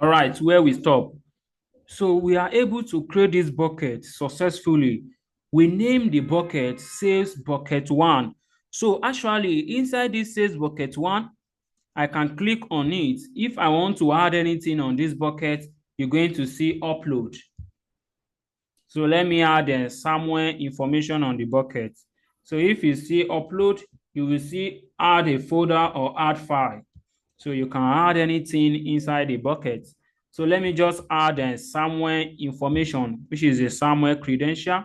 All right, where we stop. So we are able to create this bucket successfully. We name the bucket sales bucket one. So actually inside this sales bucket one, I can click on it. If I want to add anything on this bucket, you're going to see upload. So let me add somewhere information on the bucket. So if you see upload, you will see add a folder or add file. So you can add anything inside the bucket. So let me just add somewhere information, which is a somewhere credential.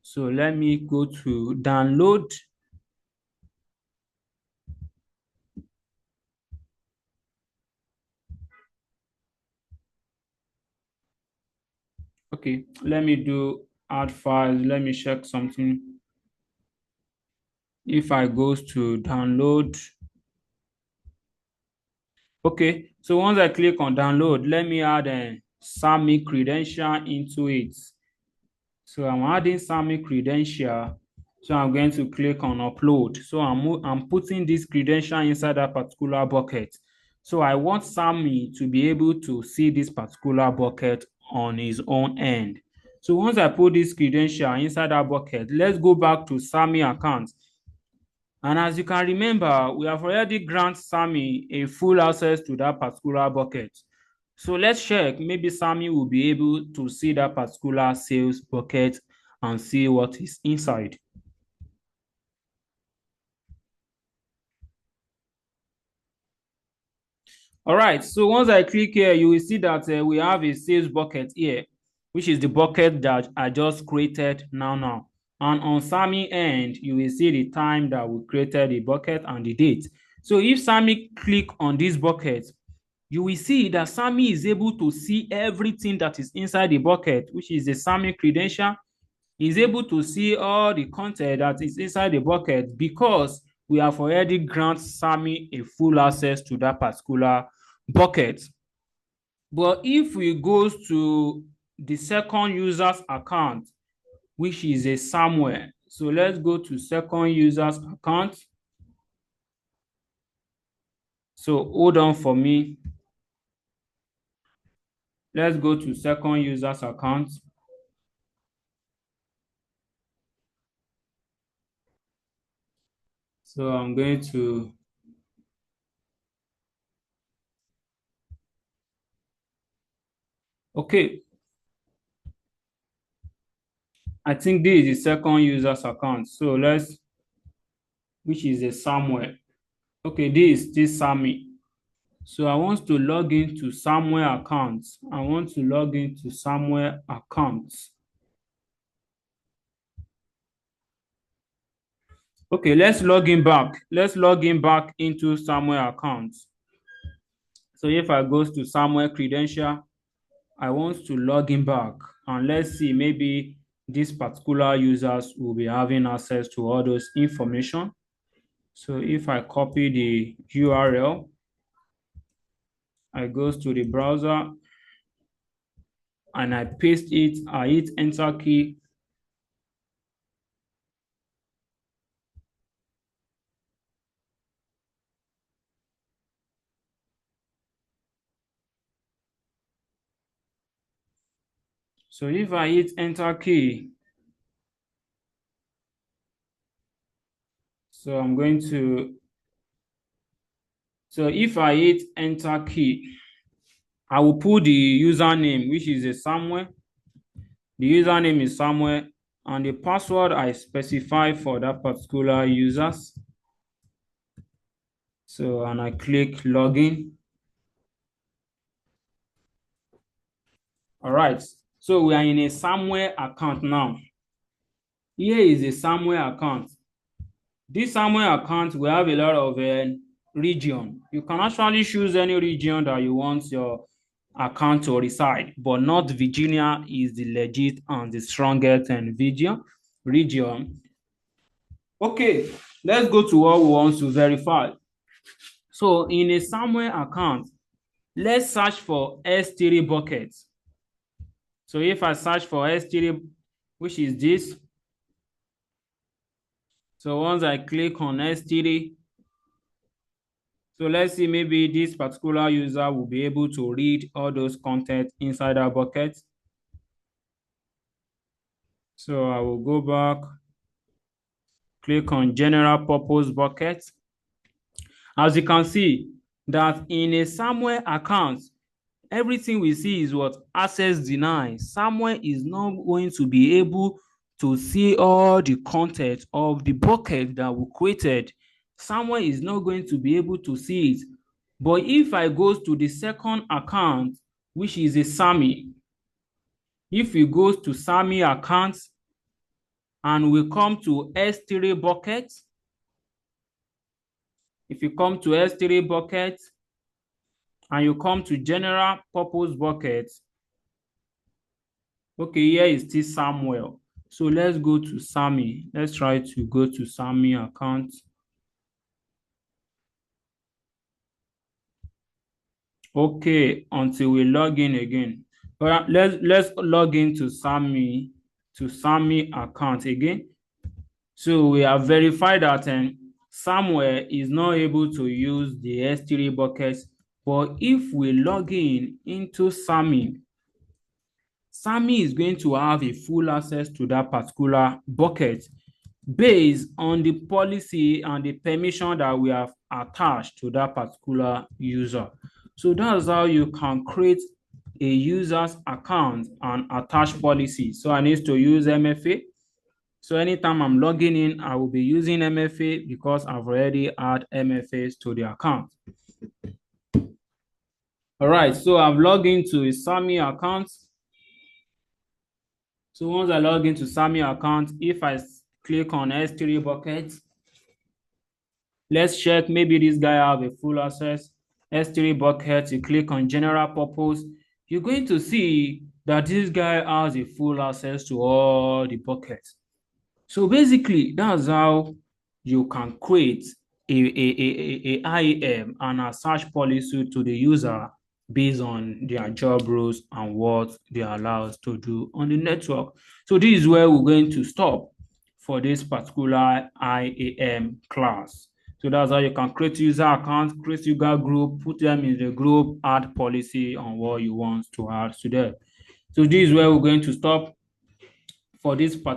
So let me go to download. Okay, let me do add files. Let me check something. If I goes to download, okay, so once I click on download, let me add a SAMI credential into it. So I'm adding SAMI credential. So I'm going to click on upload. So I'm putting this credential inside that particular bucket. So I want SAMI to be able to see this particular bucket on his own end. So once I put this credential inside that bucket, let's go back to SAMI account. And as you can remember, we have already granted Sami a full access to that particular bucket. So let's check, maybe Sami will be able to see that particular sales bucket and see what is inside. All right, so once I click here, you will see that we have a sales bucket here, which is the bucket that I just created now. And on Sami end, you will see the time that we created the bucket and the date. So if Sami click on this bucket, you will see that Sami is able to see everything that is inside the bucket, which is the Sami credential. He's able to see all the content that is inside the bucket because we have already granted Sami a full access to that particular bucket. But if we go to the second user's account, which is a somewhere, so let's go to second user's account. So hold on for me. Let's go to second user's account. So I'm going to okay. I think this is the second user's account. So which is a somewhere. Okay, this Sami. So I want to log into somewhere account. I want to log into somewhere account. Okay, let's log in back. Let's log in back into somewhere account. So if I go to somewhere credential, I want to log in back and let's see, maybe these particular users will be having access to all those information. So if I copy the URL, I go to the browser and I paste it, I hit enter key. So if I hit enter key, so I'm going to, so if I hit enter key, I will put the username, which is a somewhere. The username is somewhere, and the password I specify for that particular users. So, and I click login. All right. So we are in a somewhere account now. Here is a somewhere account. This somewhere account will have a lot of region. You can actually choose any region that you want your account to reside, but not Virginia is the legit and the strongest and region. Okay, let's go to what we want to verify. So in a somewhere account, let's search for S3 buckets. So if I search for S3, which is this, so once I click on S3, So let's see, maybe this particular user will be able to read all those content inside our bucket. So I will go back, click on general purpose bucket. As you can see that in a Samuel account, everything we see is what? Access denied. Samuel is not going to be able to see all the content of the bucket that we created. Samuel is not going to be able to see it. But if I go to the second account, which is a Sammy, if we go to Sammy account and we come to S3 bucket, if you come to S3 bucket and you come to general purpose bucket, okay, here is still Samuel. So let's go to Sammy. Let's try to go to Sammy account. Okay, until we log in again. But let's log into Sammy account again. So we have verified that Samuel is not able to use the S3 buckets. But if we log in into Sammy is going to have a full access to that particular bucket based on the policy and the permission that we have attached to that particular user. So that's how you can create a user's account and attach policies. So I need to use MFA. So anytime I'm logging in, I will be using MFA because I've already added MFAs to the account. All right, so I've logged into a Sammy account. So once I log into Sammy account, if I click on S3 bucket, let's check, maybe this guy have a full access. S3 bucket, you click on general purpose, you're going to see that this guy has a full access to all the buckets. So basically, that's how you can create a IAM and a search policy to the user based on their job roles and what they are allowed to do on the network. So this is where we're going to stop for this particular IAM class. So that's how you can create user accounts, create user group, put them in the group, add policy on what you want to add to them. So this is where we're going to stop for this particular